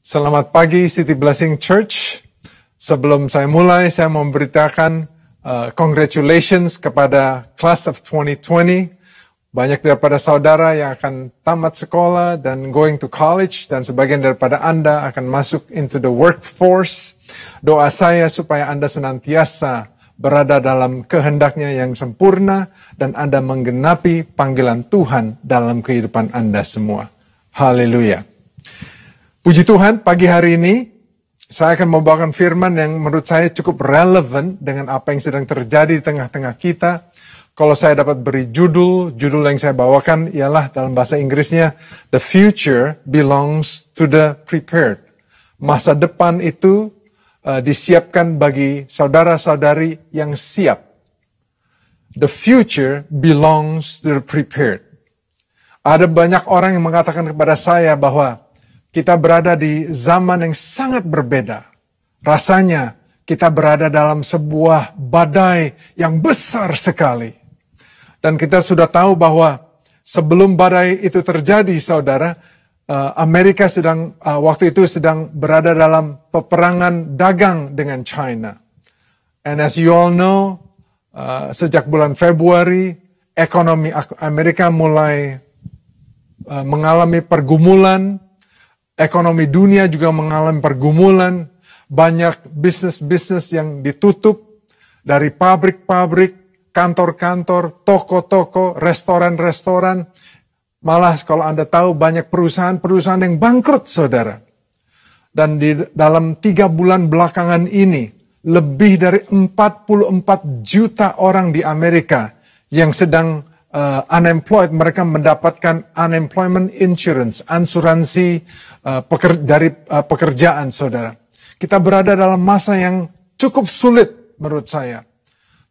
Selamat pagi City Blessing Church. Sebelum saya mulai, saya mau memberitakan congratulations kepada Class of 2020. Banyak daripada saudara yang akan tamat sekolah dan going to college, dan sebagian daripada Anda akan masuk into the workforce. Doa saya supaya Anda senantiasa berada dalam kehendaknya yang sempurna dan Anda menggenapi panggilan Tuhan dalam kehidupan Anda semua. Haleluya. Puji Tuhan, pagi hari ini saya akan membawakan firman yang menurut saya cukup relevan dengan apa yang sedang terjadi di tengah-tengah kita. Kalau saya dapat beri judul yang saya bawakan ialah dalam bahasa Inggrisnya, The future belongs to the prepared. Masa depan itu disiapkan bagi saudara-saudari yang siap. The future belongs to the prepared. Ada banyak orang yang mengatakan kepada saya bahwa kita berada di zaman yang sangat berbeda. Rasanya kita berada dalam sebuah badai yang besar sekali. Dan kita sudah tahu bahwa sebelum badai itu terjadi, saudara, Amerika waktu itu sedang berada dalam peperangan dagang dengan China. And as you all know, sejak bulan Februari, ekonomi Amerika mulai mengalami pergumulan. Ekonomi dunia juga mengalami pergumulan, banyak bisnis-bisnis yang ditutup, dari pabrik-pabrik, kantor-kantor, toko-toko, restoran-restoran. Malah kalau Anda tahu banyak perusahaan-perusahaan yang bangkrut, saudara. Dan di dalam 3 bulan belakangan ini, lebih dari 44 juta orang di Amerika yang sedang unemployed, mereka mendapatkan unemployment insurance, asuransi dari pekerjaan, saudara. Kita berada dalam masa yang cukup sulit menurut saya.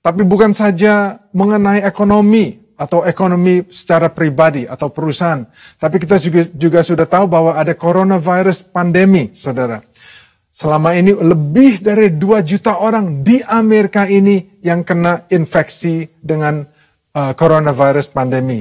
Tapi bukan saja mengenai ekonomi atau ekonomi secara pribadi atau perusahaan. Tapi kita juga sudah tahu bahwa ada coronavirus pandemi, saudara. Selama ini lebih dari 2 juta orang di Amerika ini yang kena infeksi dengan coronavirus pandemi.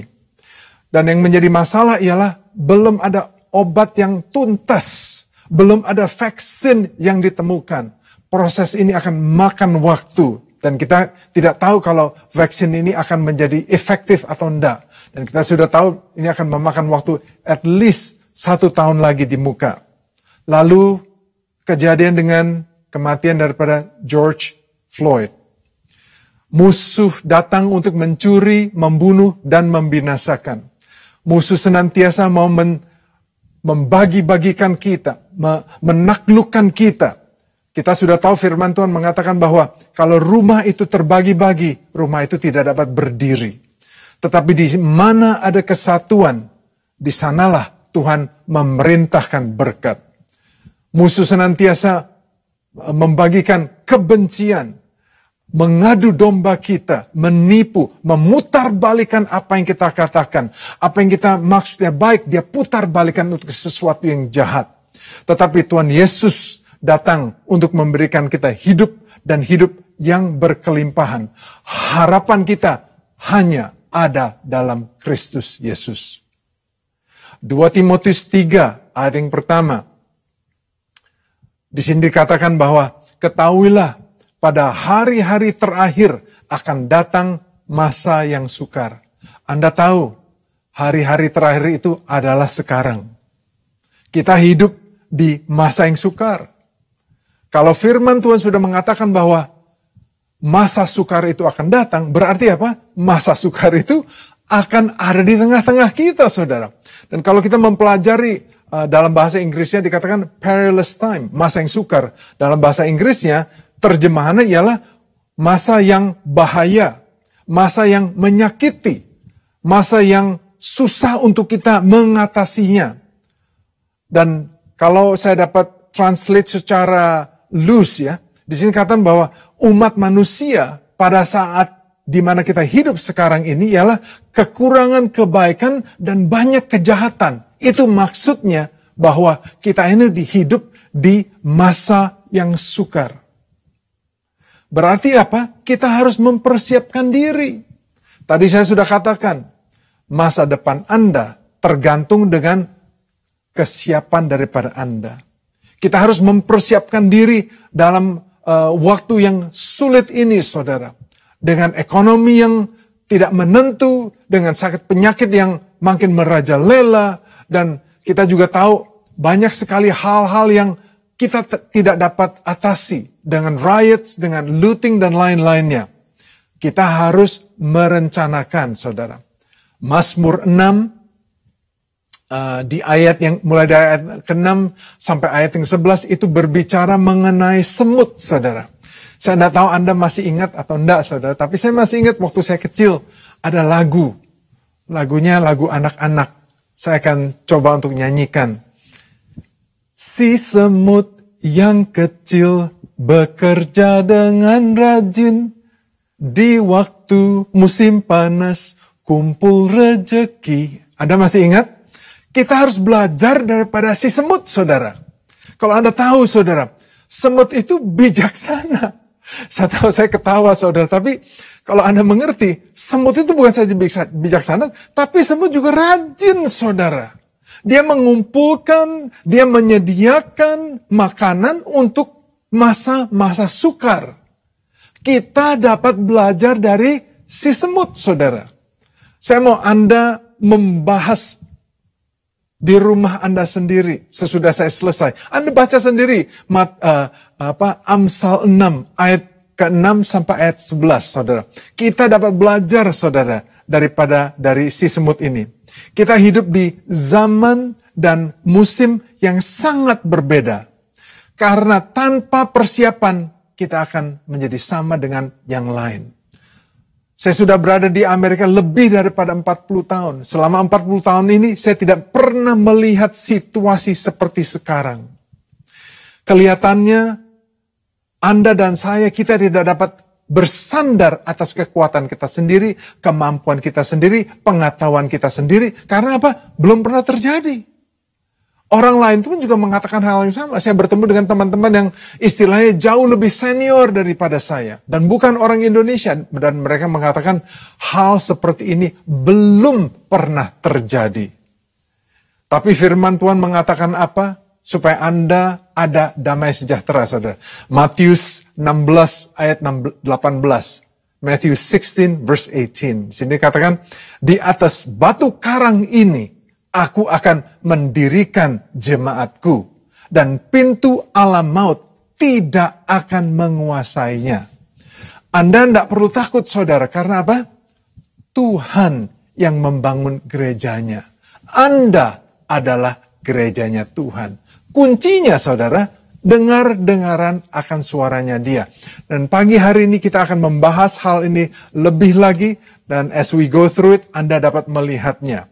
Dan yang menjadi masalah ialah belum ada obat yang tuntas, belum ada vaksin yang ditemukan. Proses ini akan makan waktu, dan kita tidak tahu kalau vaksin ini akan menjadi efektif atau enggak. Dan kita sudah tahu ini akan memakan waktu at least 1 tahun lagi di muka. Lalu kejadian dengan kematian daripada George Floyd. Musuh datang untuk mencuri, membunuh, dan membinasakan. Musuh senantiasa mau membagi-bagikan kita, menaklukkan kita. Kita sudah tahu firman Tuhan mengatakan bahwa kalau rumah itu terbagi-bagi, rumah itu tidak dapat berdiri. Tetapi di mana ada kesatuan, di sanalah Tuhan memerintahkan berkat. Musuh senantiasa membagikan kebencian, mengadu domba kita, menipu, memutarbalikan apa yang kita katakan. Apa yang kita maksudnya baik, dia putarbalikan untuk sesuatu yang jahat. Tetapi Tuhan Yesus datang untuk memberikan kita hidup dan hidup yang berkelimpahan. Harapan kita hanya ada dalam Kristus Yesus. 2 Timotius 3 ayat yang pertama. Di sini dikatakan bahwa ketahuilah pada hari-hari terakhir akan datang masa yang sukar. Anda tahu, hari-hari terakhir itu adalah sekarang. Kita hidup di masa yang sukar. Kalau firman Tuhan sudah mengatakan bahwa masa sukar itu akan datang, berarti apa? Masa sukar itu akan ada di tengah-tengah kita, saudara. Dan kalau kita mempelajari dalam bahasa Inggrisnya dikatakan perilous time, masa yang sukar. Dalam bahasa Inggrisnya, terjemahannya ialah masa yang bahaya, masa yang menyakiti, masa yang susah untuk kita mengatasinya. Dan kalau saya dapat translate secara loose, ya, di sini katakan bahwa umat manusia pada saat di mana kita hidup sekarang ini ialah kekurangan kebaikan dan banyak kejahatan. Itu maksudnya bahwa kita ini hidup di masa yang sukar. Berarti apa? Kita harus mempersiapkan diri. Tadi saya sudah katakan, masa depan Anda tergantung dengan kesiapan daripada Anda. Kita harus mempersiapkan diri dalam waktu yang sulit ini, saudara. Dengan ekonomi yang tidak menentu, dengan sakit penyakit yang makin merajalela, dan kita juga tahu banyak sekali hal-hal yang kita tidak dapat atasi dengan riots, dengan looting dan lain-lainnya. Kita harus merencanakan, saudara. Mazmur 6 di ayat yang mulai dari ayat ke-6 sampai ayat yang 11 itu berbicara mengenai semut, saudara. Saya tidak tahu Anda masih ingat atau enggak, saudara, tapi saya masih ingat waktu saya kecil ada lagu. Lagunya lagu anak-anak. Saya akan coba untuk nyanyikan. Si semut yang kecil bekerja dengan rajin. Di waktu musim panas kumpul rejeki. Anda masih ingat? Kita harus belajar daripada si semut, saudara. Kalau Anda tahu, saudara, semut itu bijaksana. Saya tahu saya ketawa, saudara, tapi kalau Anda mengerti, semut itu bukan saja bijaksana, tapi semut juga rajin, saudara. Dia mengumpulkan, dia menyediakan makanan untuk masa-masa sukar. Kita dapat belajar dari si semut, saudara. Saya mau Anda membahas di rumah Anda sendiri sesudah saya selesai. Anda baca sendiri Amsal 6 ayat ke-6 sampai ayat 11, saudara. Kita dapat belajar, saudara, dari si semut ini. Kita hidup di zaman dan musim yang sangat berbeda. Karena tanpa persiapan kita akan menjadi sama dengan yang lain. Saya sudah berada di Amerika lebih daripada 40 tahun. Selama 40 tahun ini saya tidak pernah melihat situasi seperti sekarang. Kelihatannya Anda dan saya, kita tidak dapat bersandar atas kekuatan kita sendiri, kemampuan kita sendiri, pengetahuan kita sendiri. Karena apa? Belum pernah terjadi. Orang lain pun juga mengatakan hal yang sama. Saya bertemu dengan teman-teman yang istilahnya jauh lebih senior daripada saya. Dan bukan orang Indonesia. Dan mereka mengatakan hal seperti ini belum pernah terjadi. Tapi firman Tuhan mengatakan apa? Supaya Anda ada damai sejahtera, saudara. Matius 16 ayat 18. Matthew 16 verse 18. Sini katakan, di atas batu karang ini, aku akan mendirikan jemaatku, dan pintu alam maut tidak akan menguasainya. Anda tidak perlu takut, saudara, karena apa? Tuhan yang membangun gerejanya. Anda adalah gerejanya Tuhan. Kuncinya, saudara, dengar-dengaran akan suaranya Dia. Dan pagi hari ini kita akan membahas hal ini lebih lagi, dan as we go through it, Anda dapat melihatnya.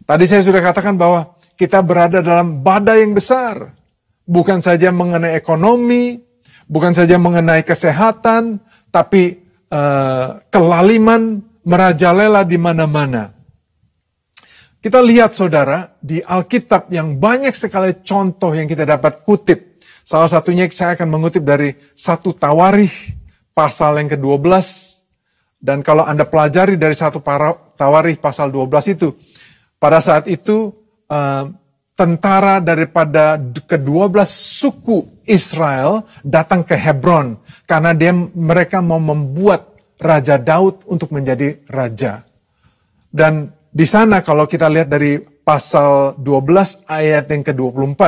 Tadi saya sudah katakan bahwa kita berada dalam badai yang besar. Bukan saja mengenai ekonomi, bukan saja mengenai kesehatan, tapi kelaliman merajalela di mana-mana. Kita lihat, saudara, di Alkitab yang banyak sekali contoh yang kita dapat kutip. Salah satunya saya akan mengutip dari 1 Tawarikh pasal yang ke-12. Dan kalau Anda pelajari dari 1 Tawarikh pasal 12 itu, pada saat itu, tentara daripada ke-12 suku Israel datang ke Hebron. Karena mereka mau membuat Raja Daud untuk menjadi raja. Dan di sana kalau kita lihat dari pasal 12 ayat yang ke-24.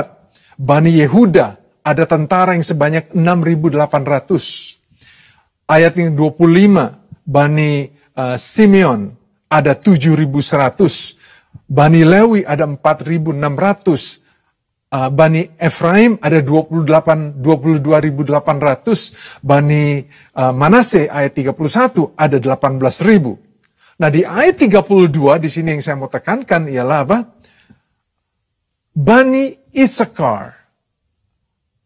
Bani Yehuda ada tentara yang sebanyak 6.800. Ayat yang 25. Bani Simeon ada 7.100. Bani Lewi ada 4.600. Bani Efraim ada 22.800. Bani Manase ayat 31 ada 18.000. Nah, di ayat 32 di sini yang saya mau tekankan ialah apa? Bani Isakar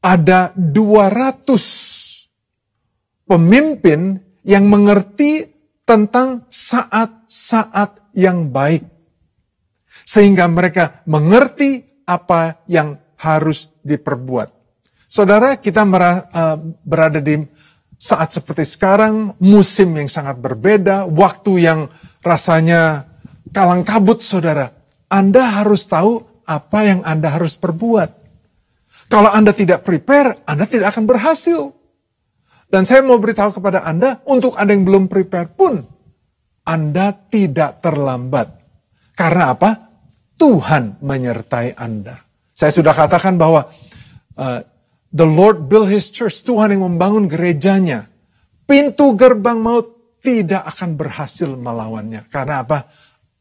ada 200 pemimpin yang mengerti tentang saat-saat yang baik. Sehingga mereka mengerti apa yang harus diperbuat. Saudara, kita berada di saat seperti sekarang, musim yang sangat berbeda, waktu yang rasanya kalang kabut, saudara. Anda harus tahu apa yang Anda harus perbuat. Kalau Anda tidak prepare, Anda tidak akan berhasil. Dan saya mau beritahu kepada Anda, untuk Anda yang belum prepare pun, Anda tidak terlambat. Karena apa? Tuhan menyertai Anda. Saya sudah katakan bahwa the Lord build His church, Tuhan yang membangun gerejanya. Pintu gerbang maut tidak akan berhasil melawannya. Karena apa?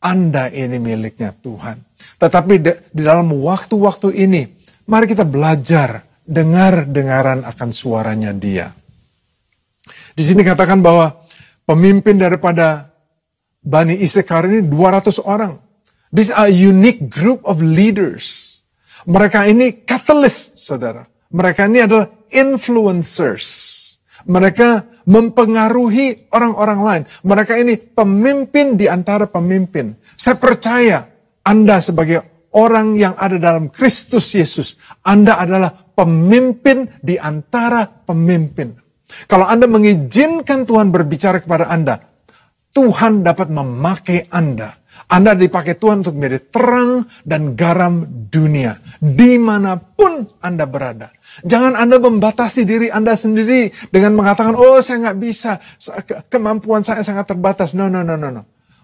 Anda ini miliknya Tuhan. Tetapi di dalam waktu-waktu ini, mari kita belajar dengar-dengaran akan suaranya Dia. Di sini katakan bahwa pemimpin daripada Bani Isakar ini 200 orang. This are a unique group of leaders. Mereka ini catalyst, saudara. Mereka ini adalah influencers. Mereka mempengaruhi orang-orang lain. Mereka ini pemimpin di antara pemimpin. Saya percaya Anda sebagai orang yang ada dalam Kristus Yesus, Anda adalah pemimpin di antara pemimpin. Kalau Anda mengizinkan Tuhan berbicara kepada Anda, Tuhan dapat memakai Anda. Anda dipakai Tuhan untuk menjadi terang dan garam dunia. Dimanapun Anda berada. Jangan Anda membatasi diri Anda sendiri dengan mengatakan, oh saya nggak bisa, kemampuan saya sangat terbatas. No.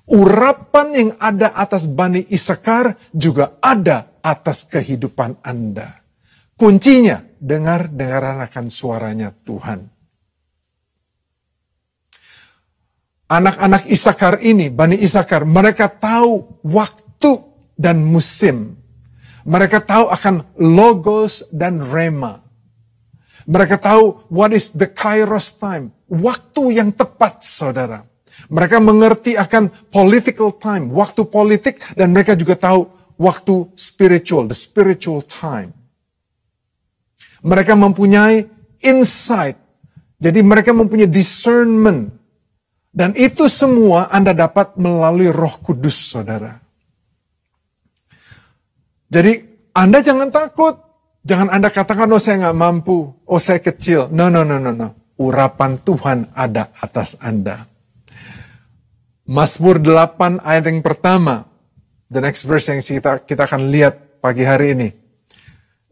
Urapan yang ada atas Bani Isakar juga ada atas kehidupan Anda. Kuncinya, dengar-dengaran akan suaranya Tuhan. Anak-anak Isakar ini, Bani Isakar, mereka tahu waktu dan musim. Mereka tahu akan logos dan rema. Mereka tahu what is the kairos time. Waktu yang tepat, saudara. Mereka mengerti akan political time, waktu politik. Dan mereka juga tahu waktu spiritual, the spiritual time. Mereka mempunyai insight. Jadi mereka mempunyai discernment. Dan itu semua Anda dapat melalui Roh Kudus, saudara. Jadi Anda jangan takut. Jangan Anda katakan, oh saya nggak mampu, oh saya kecil. No. Urapan Tuhan ada atas Anda. Mazmur 8 ayat yang pertama. The next verse yang kita akan lihat pagi hari ini.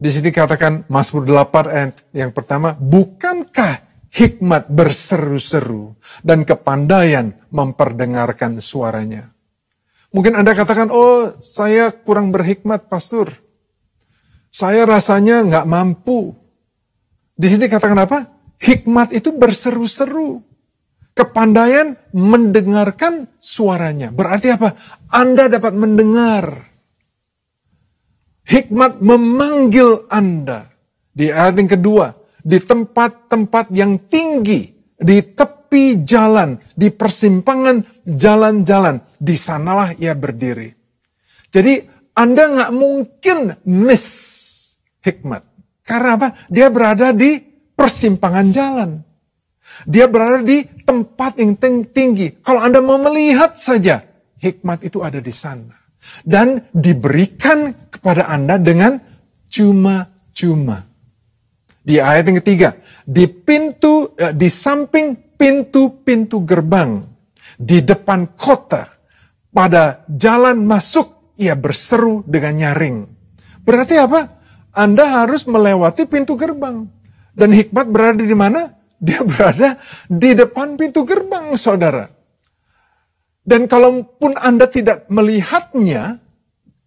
Di sini katakan Mazmur 8 ayat yang pertama, bukankah hikmat berseru-seru dan kepandaian memperdengarkan suaranya. Mungkin Anda katakan, oh saya kurang berhikmat, pastor. Saya rasanya nggak mampu. Di sini katakan apa? Hikmat itu berseru-seru. Kepandaian mendengarkan suaranya. Berarti apa? Anda dapat mendengar. Hikmat memanggil Anda. Di ayat yang kedua, di tempat-tempat yang tinggi, di tepi jalan, di persimpangan jalan-jalan, di sanalah ia berdiri. Jadi Anda nggak mungkin miss hikmat. Karena apa? Dia berada di persimpangan jalan. Dia berada di tempat yang tinggi. Kalau Anda mau melihat saja, hikmat itu ada di sana. Dan diberikan kepada Anda dengan cuma-cuma. Di ayat yang ketiga, di samping pintu-pintu gerbang, di depan kota, pada jalan masuk, ia berseru dengan nyaring. Berarti apa? Anda harus melewati pintu gerbang. Dan hikmat berada di mana? Dia berada di depan pintu gerbang, saudara. Dan kalaupun Anda tidak melihatnya,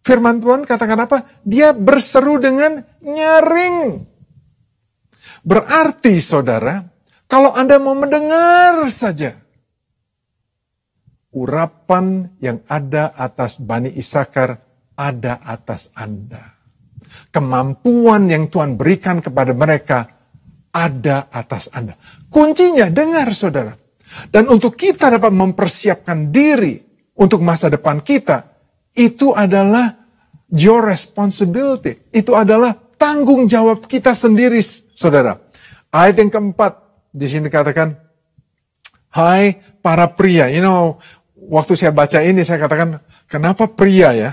firman Tuhan katakan apa? Dia berseru dengan nyaring. Berarti, saudara, kalau Anda mau mendengar saja, urapan yang ada atas Bani Isakar ada atas Anda. Kemampuan yang Tuhan berikan kepada mereka ada atas Anda. Kuncinya, dengar, saudara. Dan untuk kita dapat mempersiapkan diri untuk masa depan kita, itu adalah your responsibility. Itu adalah tanggung jawab kita sendiri, saudara. Ayat yang keempat, di sini katakan, hai para pria. Waktu saya baca ini, saya katakan, kenapa pria ya?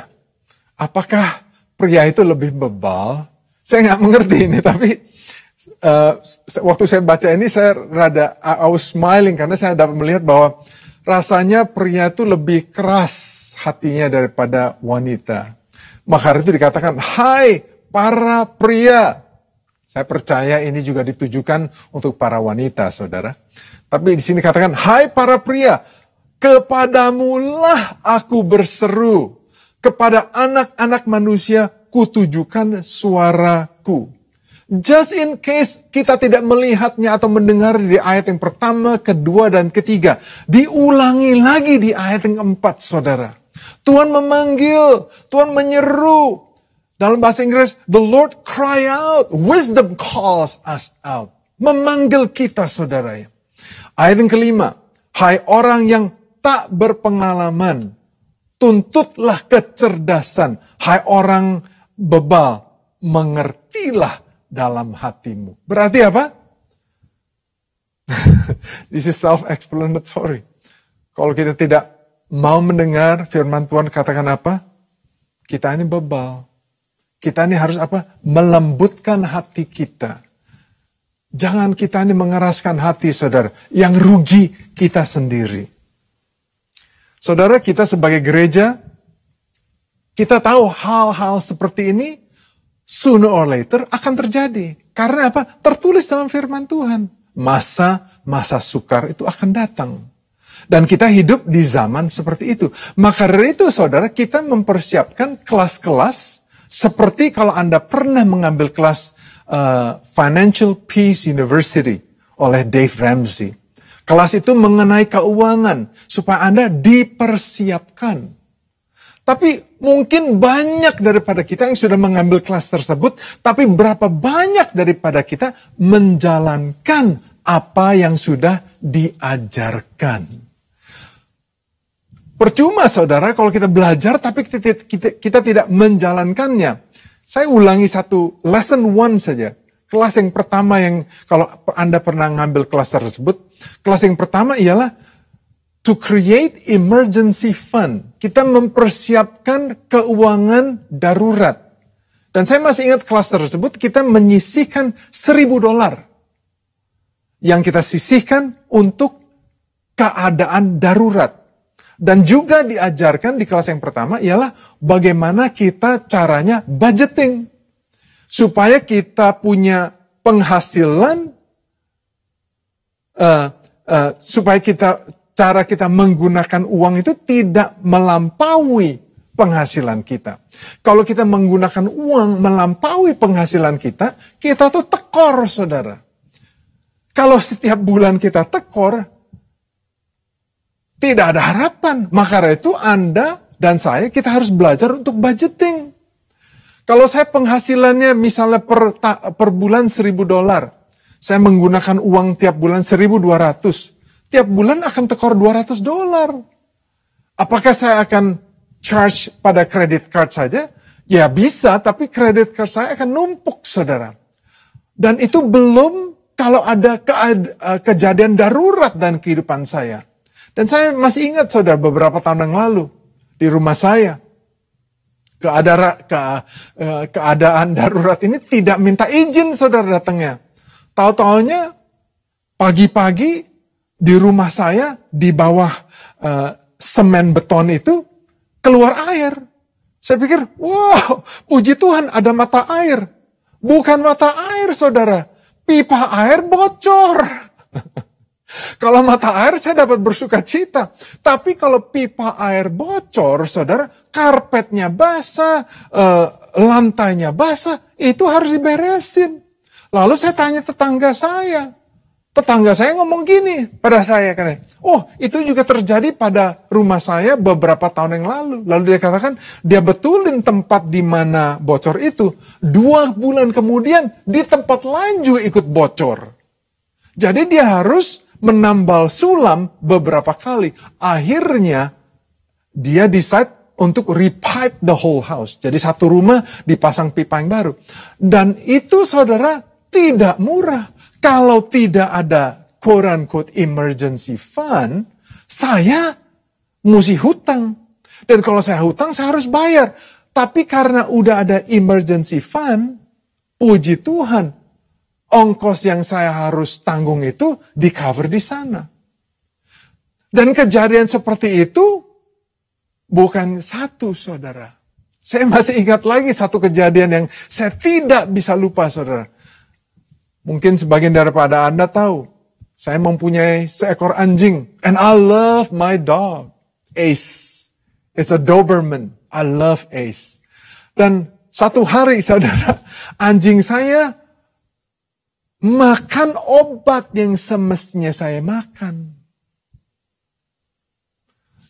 Apakah pria itu lebih bebal? Saya nggak mengerti ini, tapi waktu saya baca ini, saya I was smiling, karena saya dapat melihat bahwa rasanya pria itu lebih keras hatinya daripada wanita. Maka itu dikatakan, hai para pria. Saya percaya ini juga ditujukan untuk para wanita, saudara. Tapi di sini katakan, hai para pria, kepadamulah aku berseru. Kepada anak-anak manusia, kutujukan suaraku. Just in case kita tidak melihatnya atau mendengar di ayat yang pertama, kedua, dan ketiga. Diulangi lagi di ayat yang keempat, saudara. Tuhan memanggil, Tuhan menyeru. Dalam bahasa Inggris, the Lord cry out, wisdom calls us out. Memanggil kita, saudara. Ayat yang kelima, hai orang yang tak berpengalaman, tuntutlah kecerdasan. Hai orang bebal, mengertilah dalam hatimu. Berarti apa? This is self-explanatory. Kalau kita tidak mau mendengar firman Tuhan katakan apa? Kita ini bebal. Kita ini harus apa? Melembutkan hati kita. Jangan kita ini mengeraskan hati, saudara. Yang rugi kita sendiri. Saudara, kita sebagai gereja, kita tahu hal-hal seperti ini sooner or later akan terjadi. Karena apa? Tertulis dalam firman Tuhan. Masa sukar itu akan datang. Dan kita hidup di zaman seperti itu. Maka dari itu, saudara, kita mempersiapkan kelas-kelas seperti kalau Anda pernah mengambil kelas Financial Peace University oleh Dave Ramsey. Kelas itu mengenai keuangan supaya Anda dipersiapkan. Tapi mungkin banyak daripada kita yang sudah mengambil kelas tersebut, tapi berapa banyak daripada kita menjalankan apa yang sudah diajarkan. Percuma, saudara, kalau kita belajar tapi kita tidak menjalankannya. Saya ulangi satu lesson 1 saja. Kelas yang pertama yang kalau Anda pernah ngambil kelas tersebut, kelas yang pertama ialah to create emergency fund. Kita mempersiapkan keuangan darurat. Dan saya masih ingat kelas tersebut, kita menyisihkan $1,000 yang kita sisihkan untuk keadaan darurat. Dan juga diajarkan di kelas yang pertama ialah bagaimana kita caranya budgeting. Supaya kita punya penghasilan, supaya cara kita menggunakan uang itu tidak melampaui penghasilan kita. Kalau kita menggunakan uang melampaui penghasilan kita tuh tekor, saudara. Kalau setiap bulan kita tekor, tidak ada harapan. Maka itu Anda dan saya, kita harus belajar untuk budgeting. Kalau saya penghasilannya misalnya per bulan $1,000. Saya menggunakan uang tiap bulan 1.200. Tiap bulan akan tekor $200. Apakah saya akan charge pada credit card saja? Ya bisa, tapi credit card saya akan numpuk, saudara. Dan itu belum kalau ada kejadian darurat dalam kehidupan saya. Dan saya masih ingat, saudara, beberapa tahun yang lalu di rumah saya. Keadaan darurat ini tidak minta izin, saudara, datangnya. Tahu-taunya pagi-pagi di rumah saya di bawah semen beton itu keluar air. Saya pikir, wow, puji Tuhan ada mata air. Bukan mata air, saudara. Pipa air bocor. Kalau mata air saya dapat bersuka cita. Tapi kalau pipa air bocor, saudara, karpetnya basah, lantainya basah, itu harus diberesin. Lalu saya tanya tetangga saya. Tetangga saya ngomong gini pada saya. Oh, itu juga terjadi pada rumah saya beberapa tahun yang lalu. Lalu dia katakan, dia betulin tempat di mana bocor itu. 2 bulan kemudian, di tempat lain juga ikut bocor. Jadi dia harus menambal sulam beberapa kali. Akhirnya dia decide untuk repipe the whole house. Jadi satu rumah dipasang pipa yang baru. Dan itu, saudara, tidak murah. Kalau tidak ada quote-unquote emergency fund, saya mesti hutang. Dan kalau saya hutang, saya harus bayar. Tapi karena udah ada emergency fund, puji Tuhan, ongkos yang saya harus tanggung itu di-cover di sana. Dan kejadian seperti itu bukan satu, saudara. Saya masih ingat lagi satu kejadian yang saya tidak bisa lupa, saudara. Mungkin sebagian daripada Anda tahu, saya mempunyai seekor anjing. And I love my dog, Ace. It's a Doberman. I love Ace. Dan satu hari, saudara, anjing saya makan obat yang semestinya saya makan.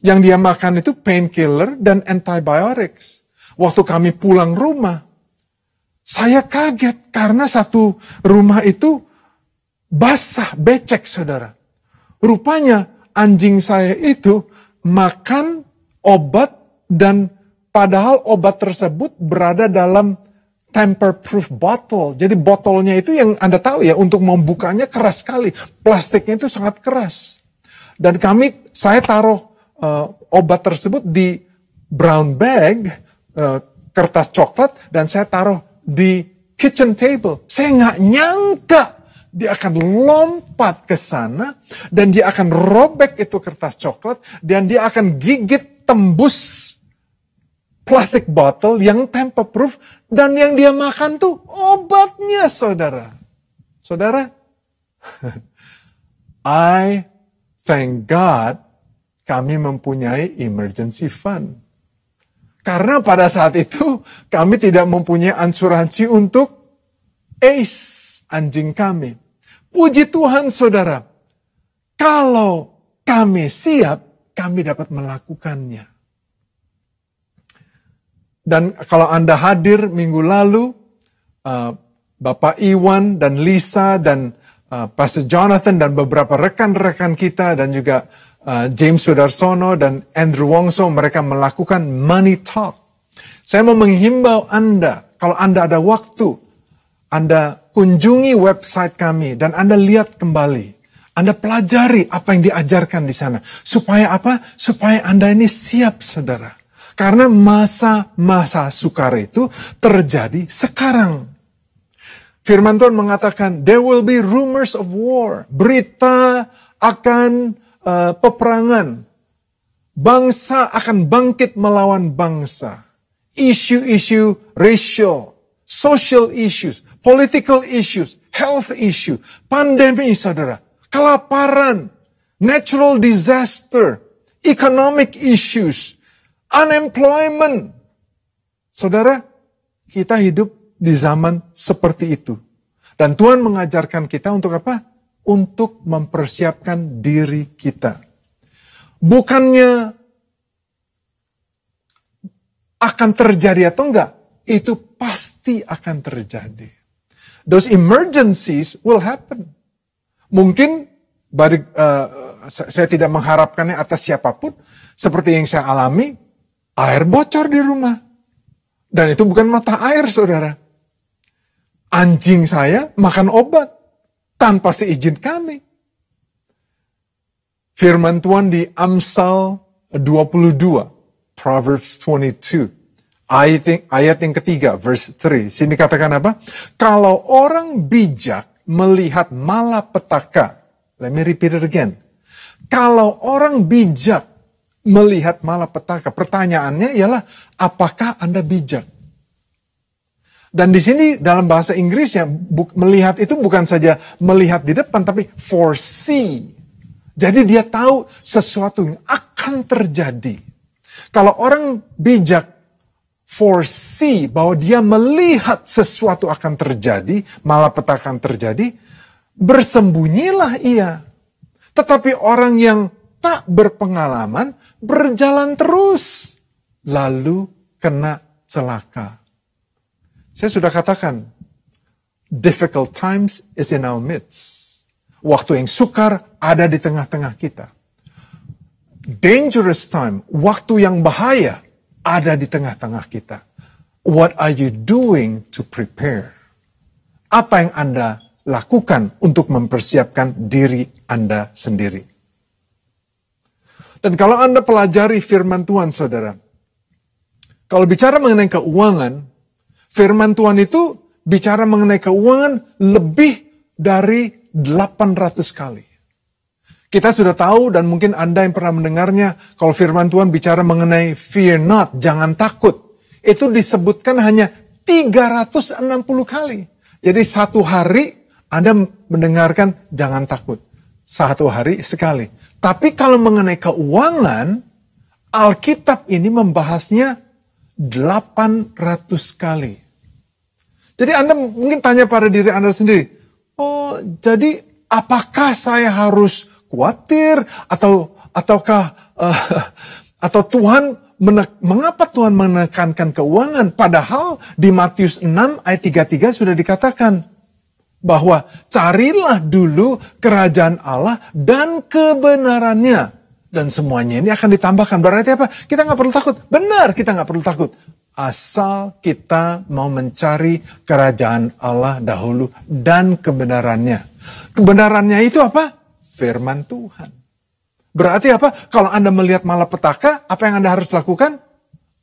Yang dia makan itu painkiller dan antibiotics. Waktu kami pulang rumah, saya kaget karena satu rumah itu basah, becek, saudara. Rupanya anjing saya itu makan obat dan padahal obat tersebut berada dalam tamper-proof bottle. Jadi botolnya itu yang Anda tahu ya, untuk membukanya keras sekali. Plastiknya itu sangat keras. Dan saya taruh obat tersebut di brown bag, kertas coklat, dan saya taruh di kitchen table. Saya nggak nyangka dia akan lompat ke sana dan dia akan robek itu kertas coklat dan dia akan gigit tembus plastik bottle yang tamper proof dan yang dia makan tuh obatnya, saudara. Saudara, I thank God kami mempunyai emergency fund. Karena pada saat itu kami tidak mempunyai asuransi untuk Ace, anjing kami. Puji Tuhan, saudara. Kalau kami siap, kami dapat melakukannya. Dan kalau Anda hadir minggu lalu, Bapak Iwan dan Lisa dan Pastor Jonathan dan beberapa rekan-rekan kita dan juga James Sudarsono dan Andrew Wongso, mereka melakukan Money Talk. Saya mau menghimbau Anda, kalau Anda ada waktu, Anda kunjungi website kami dan Anda lihat kembali. Anda pelajari apa yang diajarkan di sana. Supaya apa? Supaya Anda ini siap, saudara. Karena masa-masa sukar itu terjadi sekarang. Firman Tuhan mengatakan, there will be rumors of war. Berita akan peperangan. Bangsa akan bangkit melawan bangsa. Isu-isu racial, social issues, political issues, health issue, pandemi, saudara, kelaparan, natural disaster, economic issues, unemployment. Saudara, kita hidup di zaman seperti itu. Dan Tuhan mengajarkan kita untuk apa? Untuk mempersiapkan diri kita. Bukannya akan terjadi atau enggak, itu pasti akan terjadi. Those emergencies will happen. Mungkin saya tidak mengharapkannya atas siapapun, seperti yang saya alami, air bocor di rumah. Dan itu bukan mata air, saudara. Anjing saya makan obat tanpa seizin kami. Firman Tuhan di Amsal 22, Proverbs 22, ayat yang ketiga, verse 3. Sini katakan apa? Kalau orang bijak melihat malapetaka, let me repeat it again. Kalau orang bijak melihat malapetaka, pertanyaannya ialah, apakah Anda bijak? Dan di sini dalam bahasa Inggrisnya, melihat itu bukan saja melihat di depan, tapi foresee. Jadi dia tahu sesuatu yang akan terjadi. Kalau orang bijak foresee bahwa dia melihat sesuatu akan terjadi, malapetaka akan terjadi, bersembunyilah ia. Tetapi orang yang tak berpengalaman berjalan terus, lalu kena celaka. Saya sudah katakan, difficult times is in our midst. Waktu yang sukar ada di tengah-tengah kita. Dangerous time, waktu yang bahaya ada di tengah-tengah kita. What are you doing to prepare? Apa yang Anda lakukan untuk mempersiapkan diri Anda sendiri? Dan kalau Anda pelajari firman Tuhan, saudara, kalau bicara mengenai keuangan, firman Tuhan itu bicara mengenai keuangan lebih dari 800 kali. Kita sudah tahu dan mungkin Anda yang pernah mendengarnya, kalau firman Tuhan bicara mengenai fear not, jangan takut. Itu disebutkan hanya 360 kali. Jadi satu hari Anda mendengarkan, jangan takut. 1 hari sekali. Tapi kalau mengenai keuangan, Alkitab ini membahasnya 800 kali. Jadi Anda mungkin tanya pada diri Anda sendiri, oh jadi apakah saya harus khawatir ataukah Tuhan mengapa Tuhan menekankan keuangan? Padahal di Matius 6 ayat 33 sudah dikatakan bahwa carilah dulu kerajaan Allah dan kebenarannya. Dan semuanya ini akan ditambahkan. Berarti apa? Kita nggak perlu takut. Benar, kita nggak perlu takut. Asal kita mau mencari kerajaan Allah dahulu dan kebenarannya. Kebenarannya itu apa? Firman Tuhan. Berarti apa? Kalau Anda melihat malapetaka, apa yang Anda harus lakukan?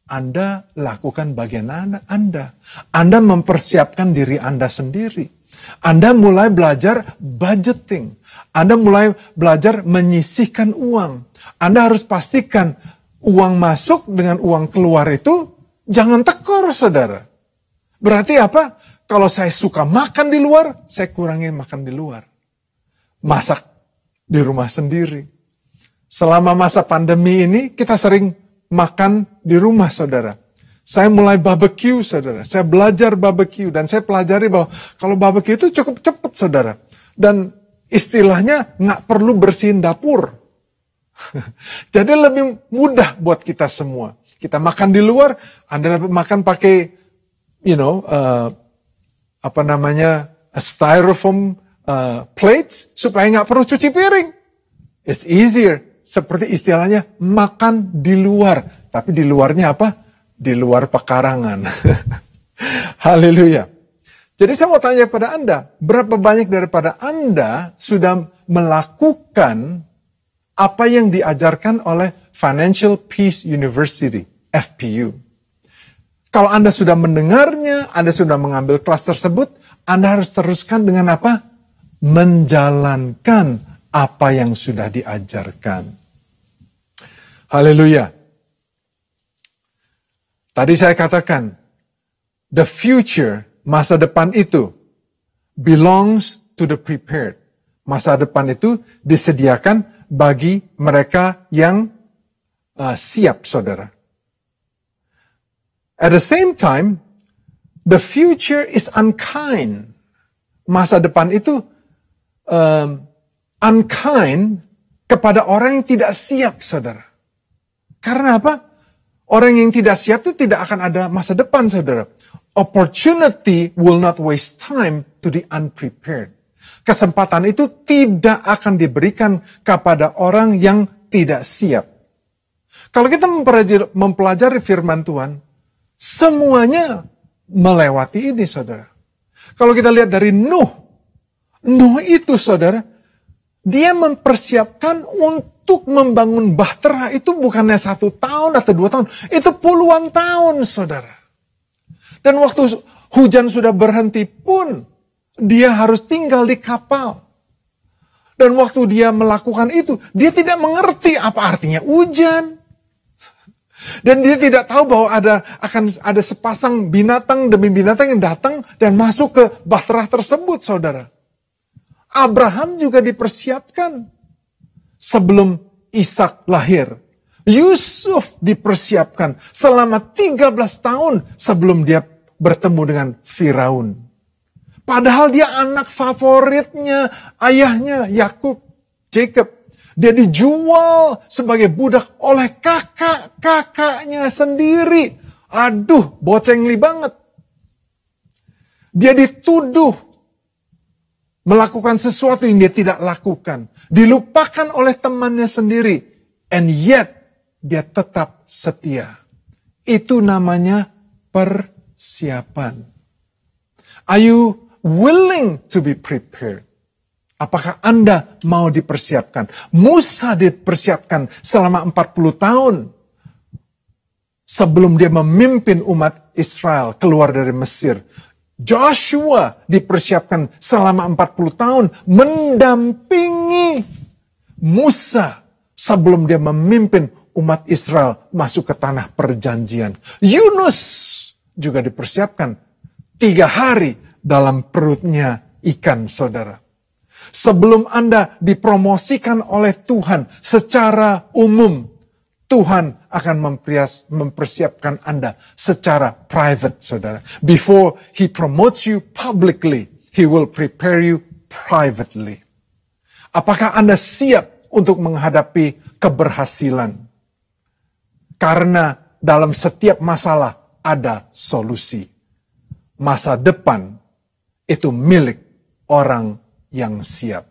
Anda lakukan bagian Anda. Anda mempersiapkan diri Anda sendiri. Anda mulai belajar budgeting. Anda mulai belajar menyisihkan uang. Anda harus pastikan uang masuk dengan uang keluar itu jangan tekor, saudara. Berarti apa? Kalau saya suka makan di luar, saya kurangi makan di luar. Masak di rumah sendiri. Selama masa pandemi ini, kita sering makan di rumah, saudara. Saya mulai barbecue, saudara. Saya belajar barbecue. Dan saya pelajari bahwa kalau barbecue itu cukup cepat, saudara. Dan istilahnya nggak perlu bersihin dapur. Jadi lebih mudah buat kita semua. Kita makan di luar, Anda dapat makan pakai, styrofoam plates, supaya nggak perlu cuci piring. It's easier. Seperti istilahnya, makan di luar. Tapi di luarnya apa? Di luar pekarangan. Haleluya. Jadi saya mau tanya kepada Anda, berapa banyak daripada Anda sudah melakukan apa yang diajarkan oleh Financial Peace University, FPU. Kalau Anda sudah mendengarnya, Anda sudah mengambil kelas tersebut, Anda harus teruskan dengan apa? Menjalankan apa yang sudah diajarkan. Haleluya. Tadi saya katakan, the future, masa depan itu, belongs to the prepared. Masa depan itu disediakan bagi mereka yang siap, saudara. At the same time, the future is unkind. Masa depan itu unkind kepada orang yang tidak siap, saudara. Karena apa? Orang yang tidak siap itu tidak akan ada masa depan, saudara. Opportunity will not waste time to the unprepared. Kesempatan itu tidak akan diberikan kepada orang yang tidak siap. Kalau kita mempelajari firman Tuhan, semuanya melewati ini, saudara. Kalau kita lihat dari Nuh itu, saudara, dia mempersiapkan untuk membangun bahtera itu bukannya 1 tahun atau 2 tahun, itu puluhan tahun, saudara. Dan waktu hujan sudah berhenti pun, dia harus tinggal di kapal. Dan waktu dia melakukan itu, dia tidak mengerti apa artinya hujan. Dan dia tidak tahu bahwa akan ada sepasang binatang demi binatang yang datang dan masuk ke bahtera tersebut, saudara. Abraham juga dipersiapkan sebelum Ishak lahir. Yusuf dipersiapkan selama 13 tahun sebelum dia bertemu dengan Firaun. Padahal dia anak favoritnya ayahnya Yakub, Jacob. Dia dijual sebagai budak oleh kakaknya sendiri. Aduh, bocengli banget. Dia dituduh melakukan sesuatu yang dia tidak lakukan. Dilupakan oleh temannya sendiri. And yet, dia tetap setia. Itu namanya persiapan. Are you willing to be prepared? Apakah Anda mau dipersiapkan? Musa dipersiapkan selama 40 tahun. Sebelum dia memimpin umat Israel keluar dari Mesir. Joshua dipersiapkan selama 40 tahun. Mendampingi Musa sebelum dia memimpin umat Israel masuk ke tanah perjanjian. Yunus juga dipersiapkan 3 hari dalam perutnya ikan, saudara. Sebelum Anda dipromosikan oleh Tuhan secara umum, Tuhan akan mempersiapkan Anda secara private, saudara. Before He promotes you publicly, He will prepare you privately. Apakah Anda siap untuk menghadapi keberhasilan? Karena dalam setiap masalah ada solusi. Masa depan itu milik orang yang siap.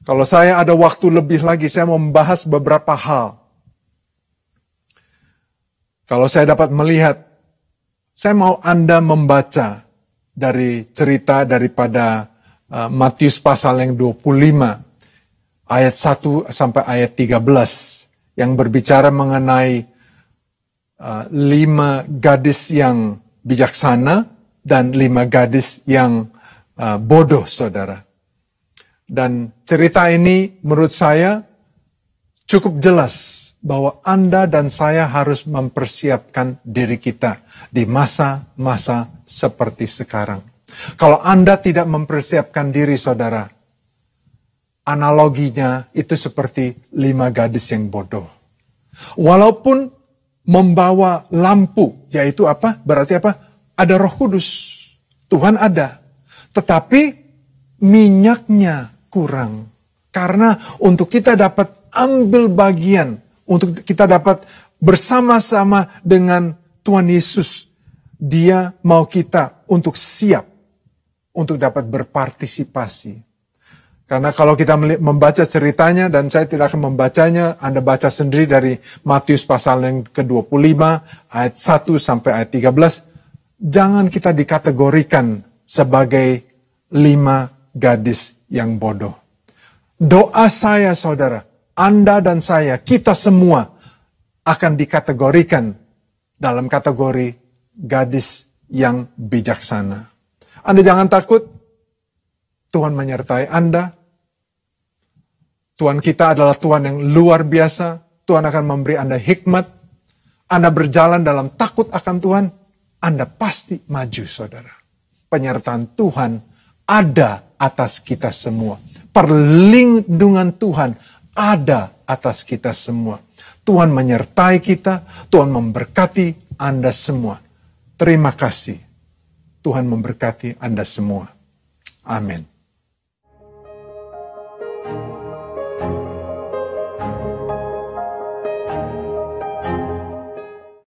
Kalau saya ada waktu lebih lagi, saya mau membahas beberapa hal. Kalau saya dapat melihat, saya mau Anda membaca dari cerita daripada Matius pasal yang 25, ayat 1 sampai ayat 13, yang berbicara mengenai 5 gadis yang bijaksana dan 5 gadis yang bodoh, saudara. Dan cerita ini menurut saya cukup jelas bahwa Anda dan saya harus mempersiapkan diri kita di masa-masa seperti sekarang. Kalau Anda tidak mempersiapkan diri, saudara, analoginya itu seperti 5 gadis yang bodoh. Walaupun membawa lampu, yaitu apa? Berarti apa? Ada Roh Kudus. Tuhan ada. Tetapi minyaknya kurang. Karena untuk kita dapat ambil bagian, untuk kita dapat bersama-sama dengan Tuhan Yesus, Dia mau kita untuk siap, untuk dapat berpartisipasi. Karena kalau kita membaca ceritanya, dan saya tidak akan membacanya, Anda baca sendiri dari Matius pasal yang ke-25, ayat 1 sampai ayat 13, jangan kita dikategorikan sebagai 5 gadis yang bodoh. Doa saya, saudara, Anda dan saya, kita semua akan dikategorikan dalam kategori gadis yang bijaksana. Anda jangan takut, Tuhan menyertai Anda. Tuhan kita adalah Tuhan yang luar biasa. Tuhan akan memberi Anda hikmat. Anda berjalan dalam takut akan Tuhan, Anda pasti maju, saudara. Penyertaan Tuhan ada atas kita semua. Perlindungan Tuhan ada atas kita semua. Tuhan menyertai kita, Tuhan memberkati Anda semua. Terima kasih. Tuhan memberkati Anda semua. Amin.